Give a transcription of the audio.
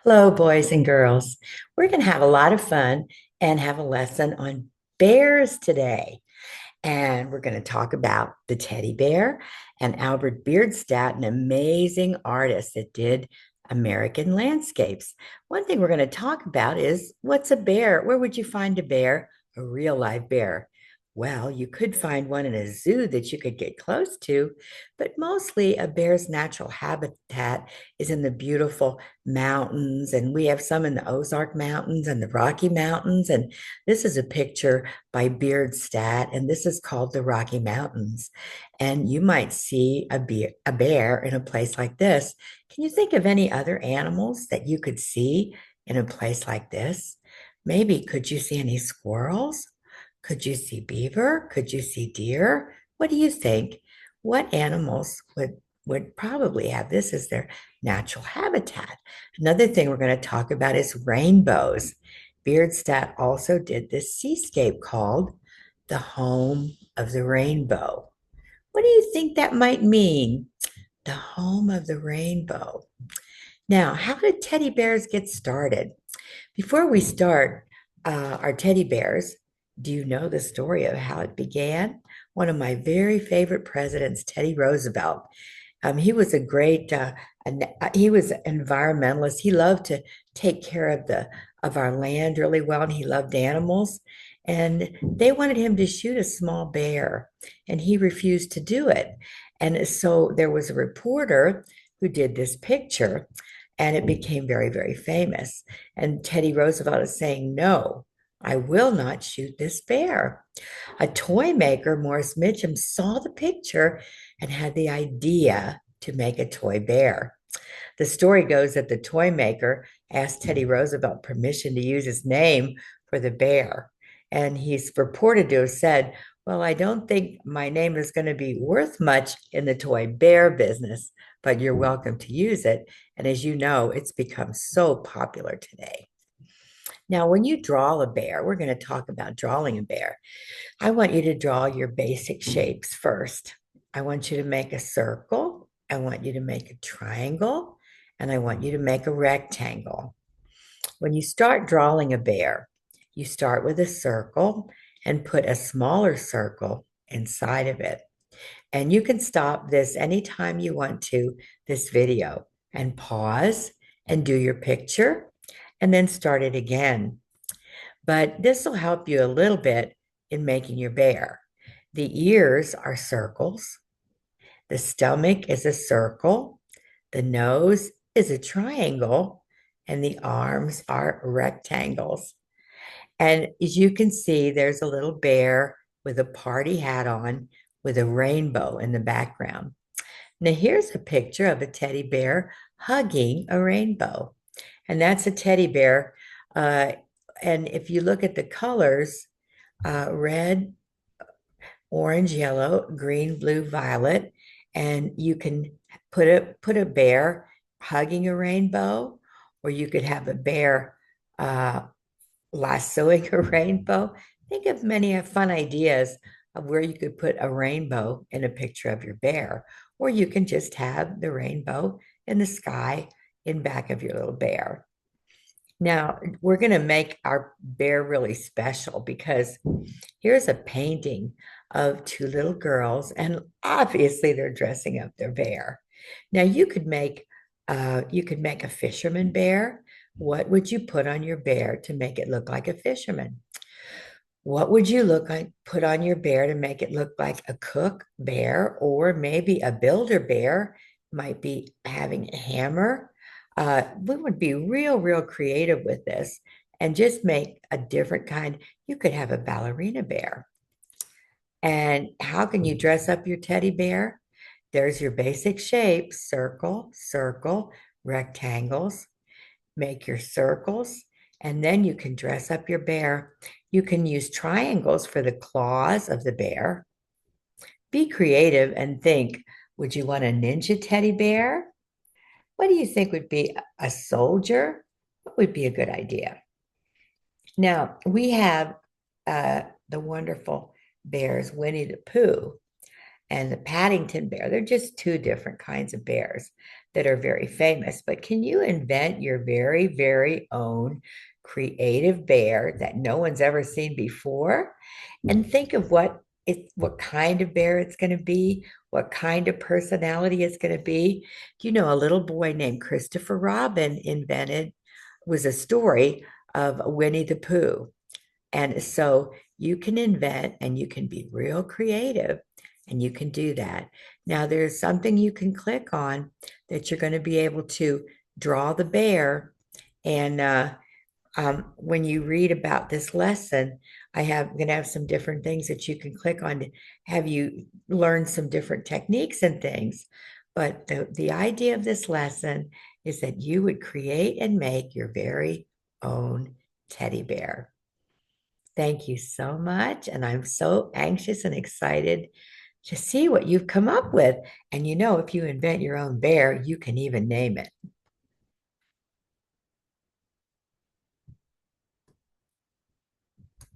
Hello, boys and girls. We're going to have a lot of fun and have a lesson on bears today. And we're going to talk about the teddy bear and Albert Bierdstadt, an amazing artist that did American landscapes. One thing we're going to talk about is what's a bear? Where would you find a bear, a real live bear? Well, you could find one in a zoo that you could get close to, but mostly a bear's natural habitat is in the beautiful mountains. And we have some in the Ozark Mountains and the Rocky Mountains. And this is a picture by Bierdstadt, and this is called the Rocky Mountains. And you might see a bear in a place like this. Can you think of any other animals that you could see in a place like this? Maybe could you see any squirrels? Could you see beaver? Could you see deer? What do you think? What animals would probably have this as their natural habitat? Another thing we're going to talk about is rainbows. Bierdstadt also did this seascape called the home of the rainbow. What do you think that might mean? The home of the rainbow. Now, how did teddy bears get started? Before we start our teddy bears, do you know the story of how it began? One of my very favorite presidents, Teddy Roosevelt. He was a great, he was an environmentalist. He loved to take care of our land really well, and he loved animals. And they wanted him to shoot a small bear, and he refused to do it. And so there was a reporter who did this picture, and it became very, very famous. And Teddy Roosevelt is saying, "No, I will not shoot this bear." A toy maker, Morris Mitchum, saw the picture and had the idea to make a toy bear. The story goes that the toy maker asked Teddy Roosevelt permission to use his name for the bear. And he's reported to have said, "Well, I don't think my name is going to be worth much in the toy bear business, but you're welcome to use it." And as you know, it's become so popular today. Now, when you draw a bear, we're going to talk about drawing a bear. I want you to draw your basic shapes first. I want you to make a circle. I want you to make a triangle. And I want you to make a rectangle. When you start drawing a bear, you start with a circle and put a smaller circle inside of it. And you can stop this anytime you want to, this video, and pause and do your picture and then start it again. But this will help you a little bit in making your bear. The ears are circles. The stomach is a circle. The nose is a triangle. And the arms are rectangles. And as you can see, there's a little bear with a party hat on with a rainbow in the background. Now, here's a picture of a teddy bear hugging a rainbow. And that's a teddy bear. And if you look at the colors, red, orange, yellow, green, blue, violet, and you can put a bear hugging a rainbow, or you could have a bear lassoing a rainbow. Think of many fun ideas of where you could put a rainbow in a picture of your bear, or you can just have the rainbow in the sky in back of your little bear. Now, we're going to make our bear really special because here's a painting of two little girls, and obviously they're dressing up their bear. Now, you could make a fisherman bear. What would you put on your bear to make it look like a fisherman? What would you put on your bear to make it look like a cook bear, or maybe a builder bear might be having a hammer? We would be real, real creative with this and just make a different kind. You could have a ballerina bear. And how can you dress up your teddy bear? There's your basic shape: circle, circle, rectangles. Make your circles, and then you can dress up your bear. You can use triangles for the claws of the bear. Be creative and think, would you want a ninja teddy bear? What do you think would be a soldier? What would be a good idea? Now, we have the wonderful bears, Winnie the Pooh. and the Paddington bear. They're just two different kinds of bears that are very famous. But can you invent your very, very own creative bear that no one's ever seen before? And think of what kind of bear it's going to be, what kind of personality it's going to be. You know, a little boy named Christopher Robin invented was a story of Winnie the Pooh. And so you can invent and you can be real creative and you can do that. Now, there's something you can click on that you're going to be able to draw the bear. And when you read about this lesson, I'm going to have some different things that you can click on to have you learn some different techniques and things. But the idea of this lesson is that you would create and make your very own teddy bear. Thank you so much. And I'm so anxious and excited to see what you've come up with. And you know, if you invent your own bear, you can even name it.